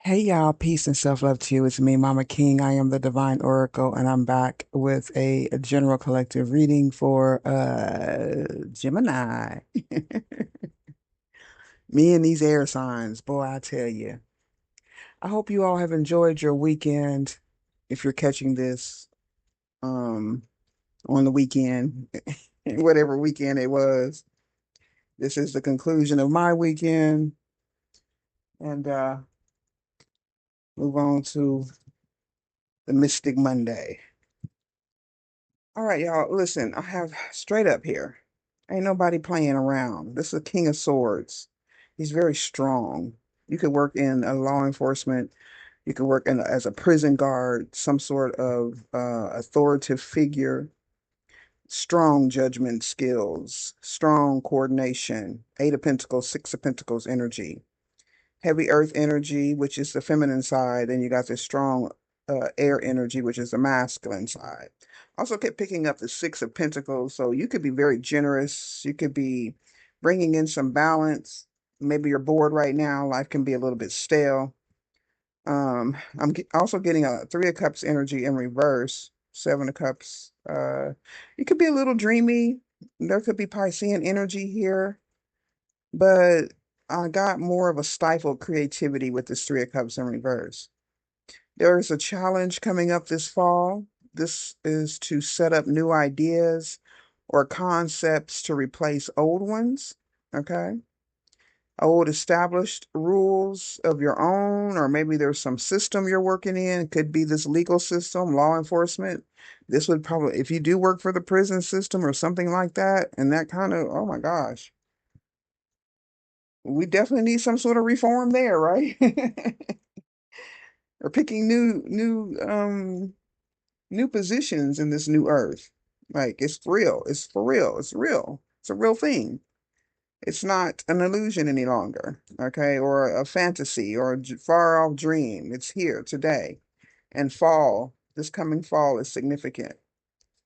Hey y'all, peace and self-love to you. It's me, Mama King. I am the Divine Oracle, and I'm back with a general collective reading for Gemini. Me and these air signs, boy, I tell you. I hope you all have enjoyed your weekend. If you're catching this um on the weekend, whatever weekend it was. This is the conclusion of my weekend, and move on to the Mystic Monday. All right, y'all. Listen, I have straight up here. Ain't nobody playing around. This is a King of Swords. He's very strong. You could work in law enforcement. You could work as a prison guard, some sort of authoritative figure. Strong judgment skills, strong coordination. Eight of Pentacles, Six of Pentacles energy. Heavy earth energy, which is the feminine side, and you got this strong air energy, which is the masculine side. Also kept picking up the Six of Pentacles, so you could be very generous. You could be bringing in some balance. Maybe you're bored right now. Life can be a little bit stale. Also getting a Three of Cups energy in reverse, Seven of Cups. You could be a little dreamy. There could be Piscean energy here, but I got more of a stifled creativity with this Three of Cups in reverse. There is a challenge coming up this fall. This is to set up new ideas or concepts to replace old ones. Okay. Old established rules of your own, or maybe there's some system you're working in. It could be this legal system, law enforcement. This would probably, if you do work for the prison system or something like that, and that kind of, oh my gosh, we definitely need some sort of reform there, right? Or picking new positions in this new earth. Like it's real. It's for real. It's real. It's a real thing. It's not an illusion any longer, okay, or a fantasy or a far off dream. It's here today. And fall, this coming fall is significant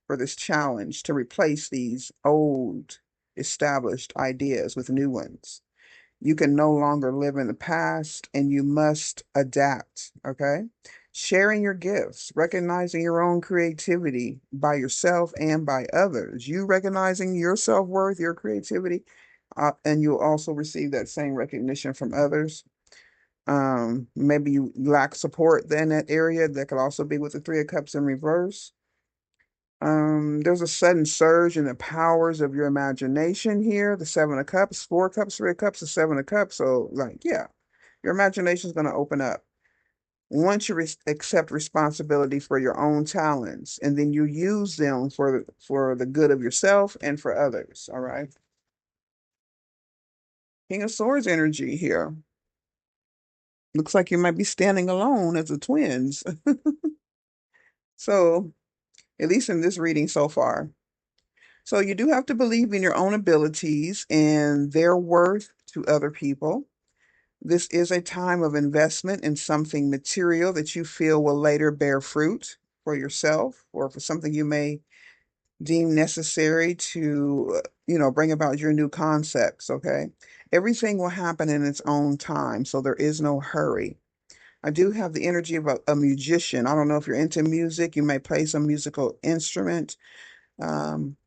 for this challenge to replace these old established ideas with new ones. You can no longer live in the past and you must adapt, okay? Sharing your gifts, recognizing your own creativity by yourself and by others. You recognizing your self worth, your creativity, and you'll also receive that same recognition from others. Maybe you lack support in that area. That could also be with the Three of Cups in reverse. There's a sudden surge in the powers of your imagination here. The Seven of Cups, Four of Cups, Three of Cups, the Seven of Cups. So, like, yeah, your imagination is going to open up once you accept responsibility for your own talents, and then you use them for the good of yourself and for others. All right. King of Swords energy here. Looks like you might be standing alone as a twins. So, at least in this reading so far. So you do have to believe in your own abilities and their worth to other people. This is a time of investment in something material that you feel will later bear fruit for yourself or for something you may deem necessary to, bring about your new concepts, okay? Everything will happen in its own time, so there is no hurry. I do have the energy of a musician. I don't know if you're into music, you may play some musical instrument. Um,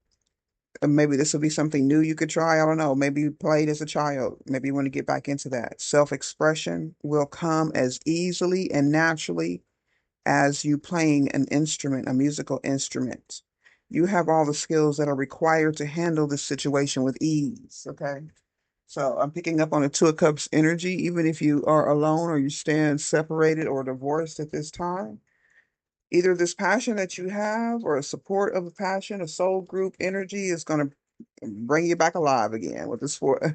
Maybe this will be something new you could try. I don't know. Maybe you played as a child. Maybe you want to get back into that. Self-expression will come as easily and naturally as you playing an instrument, a musical instrument. You have all the skills that are required to handle this situation with ease. Okay. So I'm picking up on the Two of Cups energy, even if you are alone or you stand separated or divorced at this time. Either this passion that you have or a support of a passion, a soul group energy is going to bring you back alive again with this four,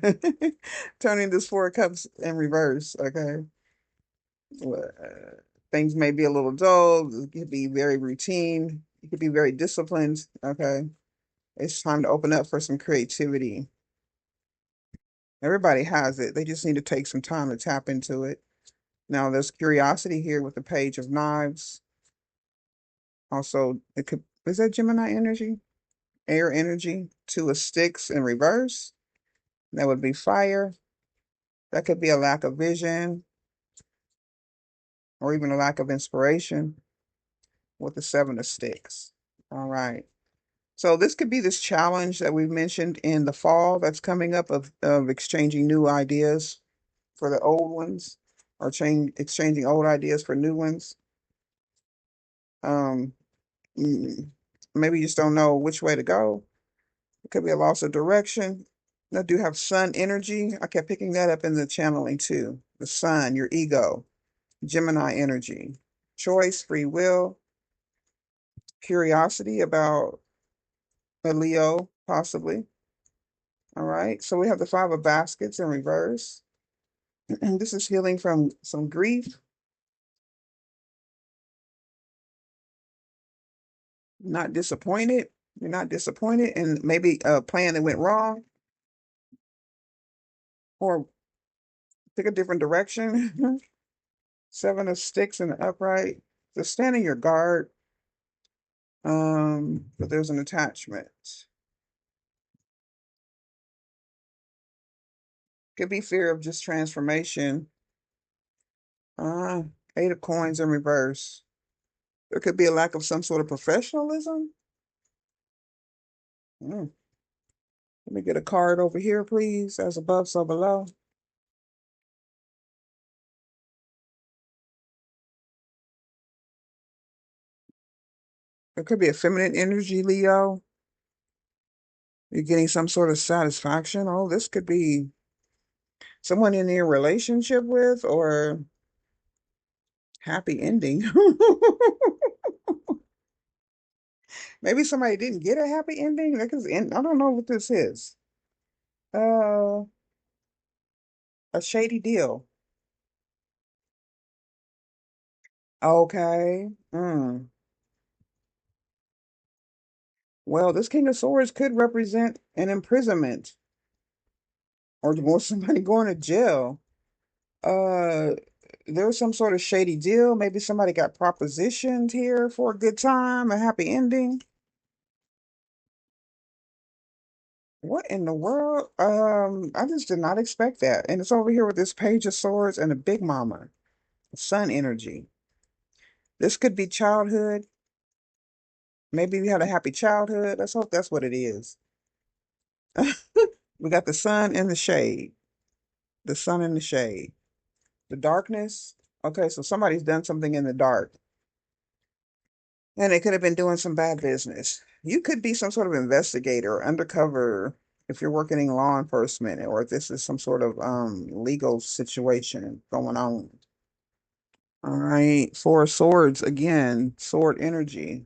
turning this Four of Cups in reverse. Okay. Well, things may be a little dull. It could be very routine. It could be very disciplined. Okay. It's time to open up for some creativity. Everybody has it. They just need to take some time to tap into it. Now, there's curiosity here with the Page of Knives. Also, it could, is that Gemini energy? Air energy. Two of Sticks in reverse. That would be fire. That could be a lack of vision. or even a lack of inspiration with the Seven of Sticks. All right. So this could be this challenge that we've mentioned in the fall that's coming up of exchanging new ideas for the old ones, or exchanging old ideas for new ones. Um, mm, Maybe you just don't know which way to go. It could be a loss of direction. I do have sun energy. I kept picking that up in the channeling too. The sun, your ego, Gemini energy, choice, free will, curiosity about a Leo, possibly. All right. So we have the Five of Baskets in reverse. And this is healing from some grief, not disappointed. You're not disappointed, and maybe a plan that went wrong or took a different direction. Seven of Sticks in the upright. So stand in your guard. But there's an attachment. Could be fear of just transformation. Uh, Eight of Coins in reverse. There could be a lack of some sort of professionalism. Mm. Let me get a card over here, please. As above, so below. There could be a feminine energy, Leo. You're getting some sort of satisfaction. Oh, this could be someone in your relationship with, or happy ending. Maybe somebody didn't get a happy ending. Because I don't know what this is. Uh, a shady deal. Okay. Well, this King of Swords could represent an imprisonment, or somebody going to jail. Uh, there was some sort of shady deal. Maybe somebody got propositioned here for a good time, a happy ending. What in the world? I just did not expect that. And it's over here with this Page of Swords and a Big Mama, Sun energy. This could be childhood. Maybe you had a happy childhood. Let's hope that's what it is. We got the sun and the shade. The sun and the shade. The darkness. Okay, so somebody's done something in the dark. And they could have been doing some bad business. You could be some sort of investigator or undercover if you're working in law enforcement, or if this is some sort of legal situation going on. All right, Four of Swords again, sword energy.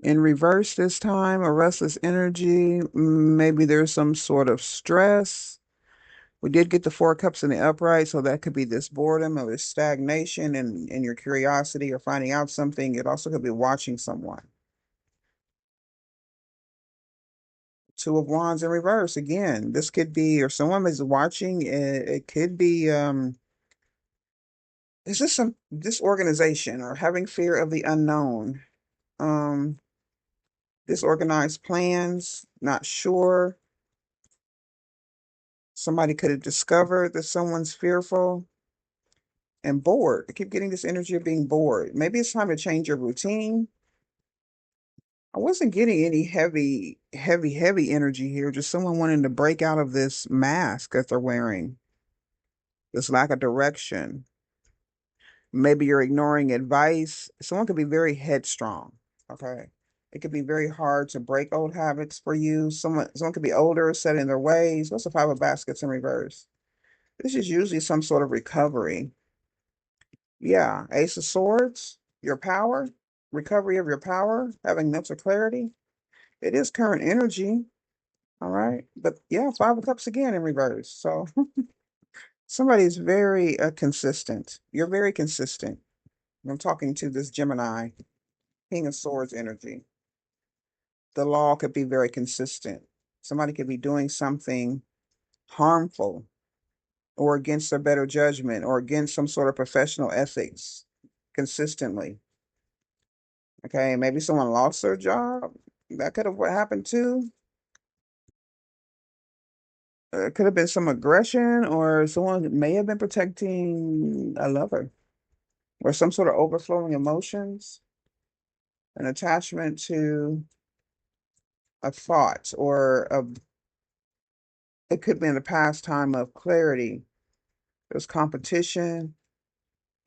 In reverse this time, a restless energy. Maybe there's some sort of stress. We did get the Four of Cups in the upright, so that could be this boredom or this stagnation and your curiosity or finding out something. It also could be watching someone. Two of Wands in reverse again. This could be, or someone is watching. It could be it's just some disorganization or having fear of the unknown. Um, Disorganized plans, not sure. Somebody could have discovered that someone's fearful and bored. I keep getting this energy of being bored. Maybe it's time to change your routine. I wasn't getting any heavy energy here. Just someone wanting to break out of this mask that they're wearing, this lack of direction. Maybe you're ignoring advice. Someone could be very headstrong. Okay. It could be very hard to break old habits for you. Someone could be older, set in their ways. What's the Five of Baskets in reverse? This is usually some sort of recovery. Yeah. Ace of Swords, your power, recovery of your power, having mental clarity. It is current energy. All right. But yeah, Five of Cups again in reverse. So somebody's very consistent. You're very consistent. I'm talking to this Gemini, King of Swords energy. The law could be very consistent. Somebody could be doing something harmful or against their better judgment or against some sort of professional ethics consistently. Okay, maybe someone lost their job. That could have what happened too. It could have been some aggression, or someone may have been protecting a lover. or some sort of overflowing emotions, an attachment to a thought, or it could be in the past time of clarity. There's competition.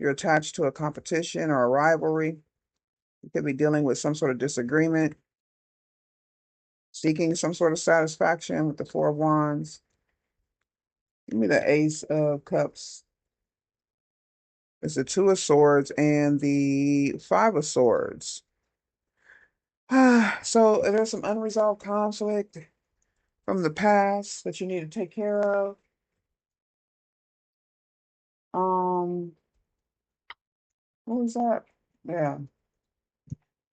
You're attached to a competition or a rivalry. You could be dealing with some sort of disagreement, seeking some sort of satisfaction with the Four of Wands. Give me the Ace of Cups. It's the Two of Swords and the Five of Swords. So there's some unresolved conflict from the past that you need to take care of. Um, what was that? Yeah,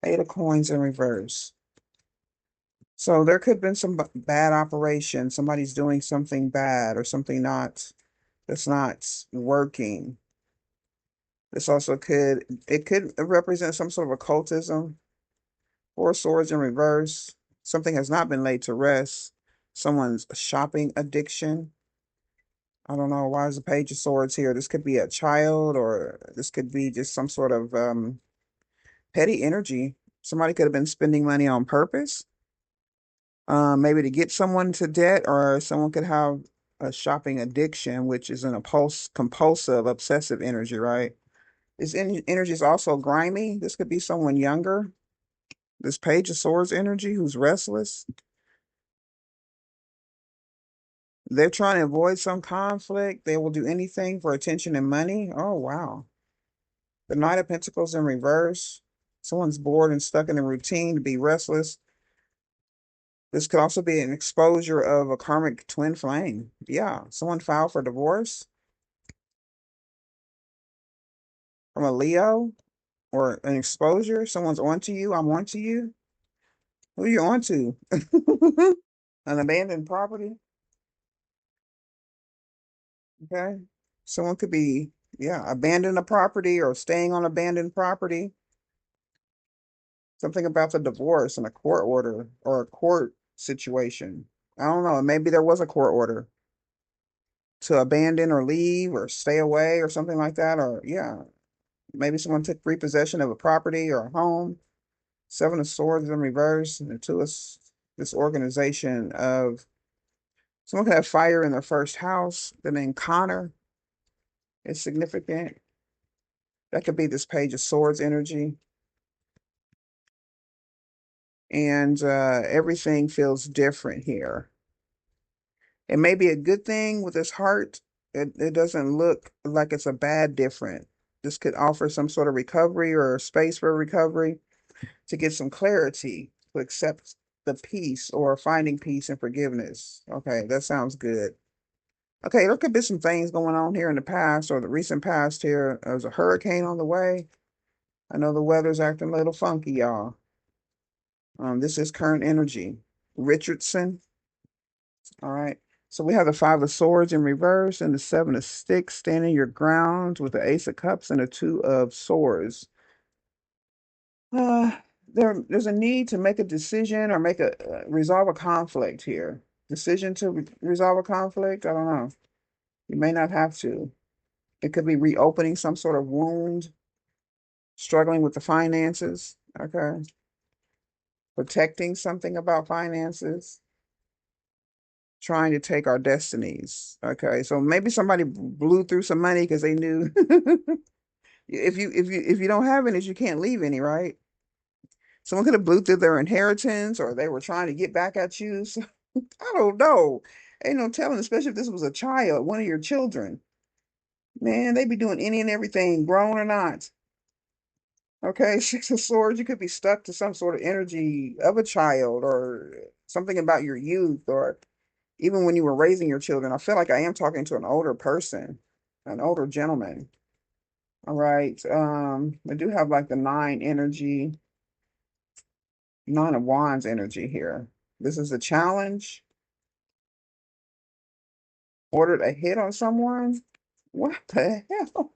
Eight of Coins in reverse. So there could have been some bad operation. Somebody's doing something bad or something that's not working. This also could represent some sort of occultism. Four swords in reverse. Something has not been laid to rest. Someone's shopping addiction. I don't know. Why is the Page of Swords here? This could be a child, or this could be just some sort of petty energy. Somebody could have been spending money on purpose, maybe to get someone to debt, or someone could have a shopping addiction, which is an compulsive, obsessive energy, right? This energy is also grimy. This could be someone younger. This Page of Swords energy who's restless. They're trying to avoid some conflict. They will do anything for attention and money. Oh, wow. The Knight of Pentacles in reverse. Someone's bored and stuck in a routine to be restless. This could also be an exposure of a karmic twin flame. Yeah, someone filed for divorce from a Leo, or an exposure. Someone's onto you. I'm onto you. Who are you onto? An abandoned property. Okay. Someone could be, yeah, abandon a property or staying on abandoned property. Something about the divorce and a court order or a court situation. I don't know. Maybe there was a court order to abandon or leave or stay away or something like that. Or, yeah, maybe someone took repossession of a property or a home. Seven of Swords in reverse. And to us, this organization of someone could have fire in their first house. The name Connor is significant. That could be this Page of Swords energy. And everything feels different here. It may be a good thing with his heart. It doesn't look like it's a bad different. This could offer some sort of recovery or space for recovery to get some clarity, to accept the peace or finding peace and forgiveness. Okay, that sounds good. Okay, there could be some things going on here in the past or the recent past here. There's a hurricane on the way. I know the weather's acting a little funky, y'all. This is current energy. Richardson. All right. So we have the Five of Swords in reverse and the Seven of Sticks standing your ground with the Ace of Cups and the Two of Swords. Uh, there's a need to make a decision or make a resolve a conflict here. Decision to resolve a conflict. I don't know. You may not have to. It could be reopening some sort of wound, struggling with the finances. Okay. Protecting something about finances, trying to take our destinies. Okay, so maybe somebody blew through some money because they knew if you don't have any, you can't leave any, right? Someone could have blew through their inheritance, or they were trying to get back at you. So, I don't know. Ain't no telling, especially if this was a child, one of your children. Man, they be doing any and everything, grown or not. Okay, Six of Swords, you could be stuck to some sort of energy of a child or something about your youth, or even when you were raising your children. I feel like I am talking to an older person, an older gentleman. All right. I do have like the nine energy, Nine of Wands energy here. This is a challenge. Ordered a hit on someone. What the hell?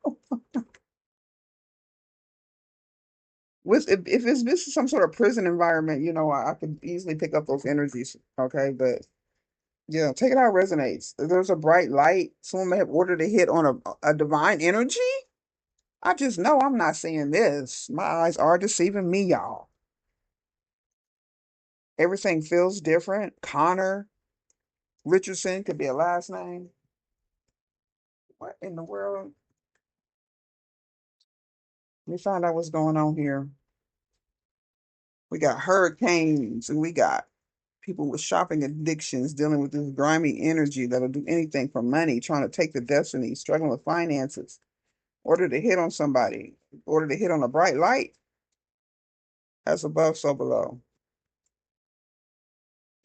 If it's this is some sort of prison environment, I could easily pick up those energies. Okay, but yeah, take it how it resonates. There's a bright light. Someone may have ordered a hit on a divine energy. I just know I'm not seeing this. My eyes are deceiving me, y'all. Everything feels different. Connor Richardson could be a last name. What in the world? Let me find out what's going on here. We got hurricanes and we got people with shopping addictions dealing with this grimy energy that'll do anything for money, trying to take the destiny, struggling with finances, order to hit on somebody, order to hit on a bright light. As above, so below.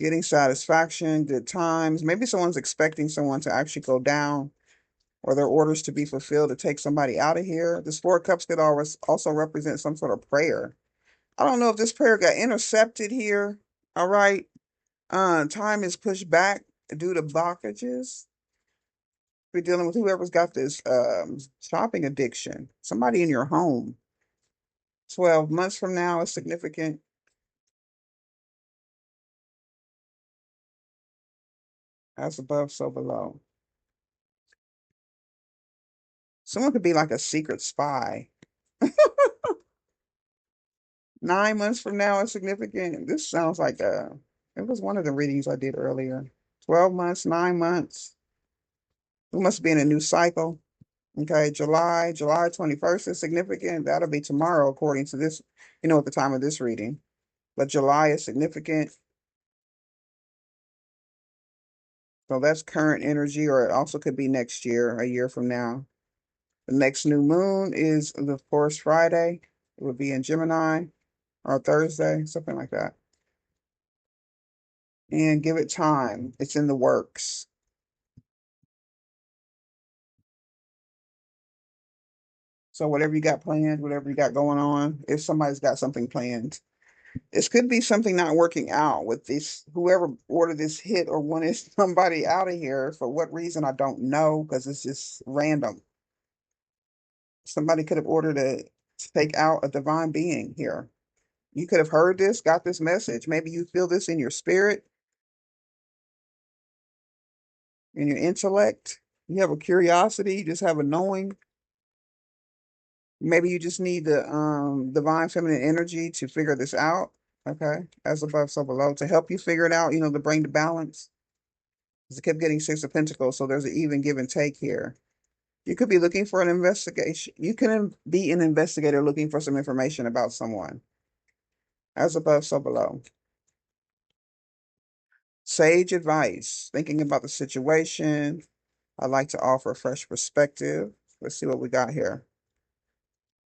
Getting satisfaction, good times. Maybe someone's expecting someone to actually go down or their orders to be fulfilled to take somebody out of here. This Four of Cups could always also represent some sort of prayer. I don't know if this prayer got intercepted here. All right. Time is pushed back due to blockages. We're dealing with whoever's got this shopping addiction. Somebody in your home. 12 months from now is significant. As above, so below. Someone could be like a secret spy. 9 months from now is significant. This sounds like it was one of the readings I did earlier. 12 months, 9 months. We must be in a new cycle. Okay, July 21st is significant. That'll be tomorrow, according to this, at the time of this reading. But July is significant. So that's current energy, or it also could be next year, a year from now. The next new moon is, of course, Friday. It would be in Gemini, or Thursday, something like that. And give it time. It's in the works. So whatever you got planned, whatever you got going on, if somebody's got something planned, this could be something not working out with this, whoever ordered this hit or wanted somebody out of here for what reason, I don't know, because it's just random. Somebody could have ordered to take out a divine being here. You could have heard this, got this message. Maybe you feel this in your spirit, in your intellect. You have a curiosity, you just have a knowing. Maybe you just need the divine feminine energy to figure this out. Okay. As above, so below. To help you figure it out, to bring the balance. Because it kept getting Six of Pentacles, so there's an even give and take here. You could be looking for an investigation. You can be an investigator looking for some information about someone. As above, so below. Sage advice. Thinking about the situation. I'd like to offer a fresh perspective. Let's see what we got here.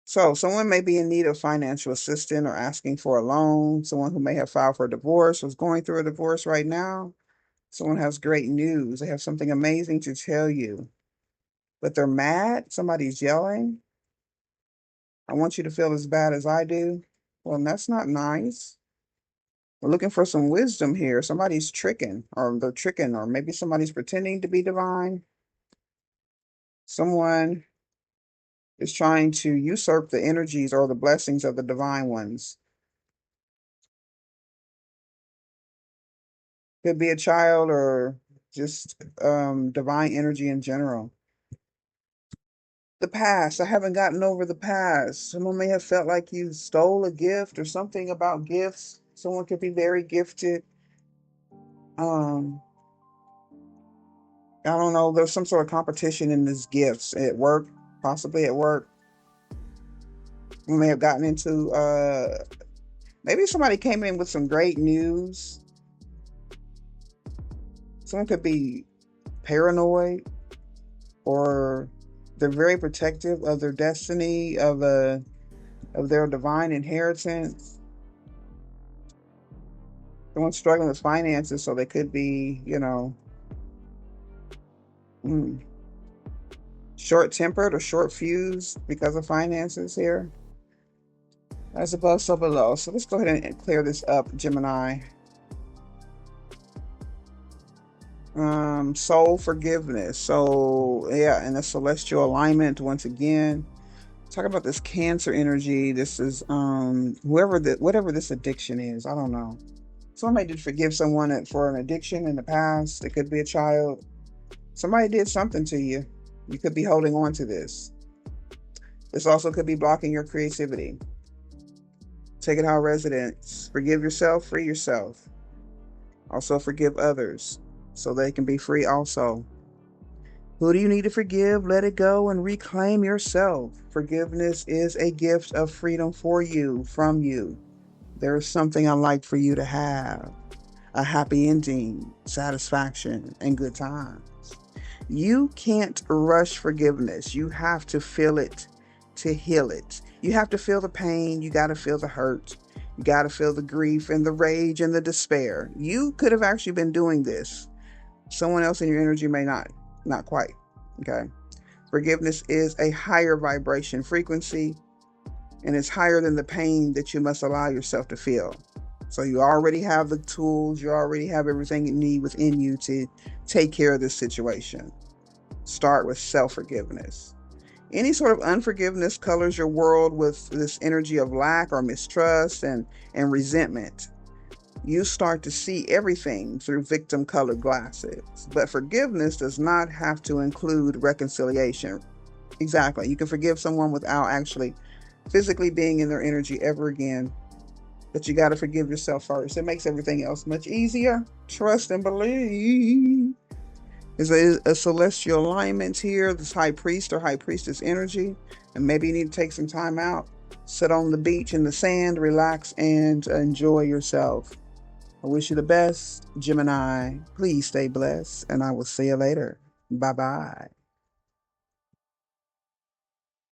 So someone may be in need of financial assistance or asking for a loan. Someone who may have filed for a divorce or is going through a divorce right now. Someone has great news. They have something amazing to tell you, but they're mad. Somebody's yelling. I want you to feel as bad as I do. Well, that's not nice. We're looking for some wisdom here. Somebody's tricking, or they're tricking, or maybe somebody's pretending to be divine. Someone is trying to usurp the energies or the blessings of the divine ones. Could be a child or just divine energy in general. The past. I haven't gotten over the past. Someone may have felt like you stole a gift or something about gifts. Someone could be very gifted. Um, I don't know. There's some sort of competition in these gifts at work, possibly at work. We may have gotten into maybe somebody came in with some great news. Someone could be paranoid, or they're very protective of their destiny, of their divine inheritance. Someone's struggling with finances, so they could be, short-tempered or short-fused because of finances here. As above, so below. So let's go ahead and clear this up, Gemini. Soul forgiveness. So yeah, and the celestial alignment once again. Talk about this Cancer energy. This is whatever this addiction is. I don't know. Somebody did forgive someone for an addiction in the past. It could be a child. Somebody did something to you. You could be holding on to this. This also could be blocking your creativity. Take it how residents. Forgive yourself, free yourself. Also forgive others so they can be free also. Who do you need to forgive? Let it go and reclaim yourself. Forgiveness is a gift of freedom for you, from you. There is something I'd like for you to have. A happy ending, satisfaction, and good times. You can't rush forgiveness. You have to feel it to heal it. You have to feel the pain. You got to feel the hurt. You got to feel the grief and the rage and the despair. You could have actually been doing this. Someone else in your energy may not quite. Okay. Forgiveness is a higher vibration frequency, and it's higher than the pain that you must allow yourself to feel. So you already have the tools, you already have everything you need within you to take care of this situation. Start with self-forgiveness. Any sort of unforgiveness colors your world with this energy of lack or mistrust and resentment. You start to see everything through victim-colored glasses. But forgiveness does not have to include reconciliation. Exactly. You can forgive someone without actually physically being in their energy ever again. But you got to forgive yourself first. It makes everything else much easier. Trust and believe. There's a celestial alignment here, this high priest or high priestess energy. And maybe you need to take some time out. Sit on the beach in the sand, relax, and enjoy yourself. I wish you the best, Gemini. Please stay blessed, and I will see you later. Bye-bye.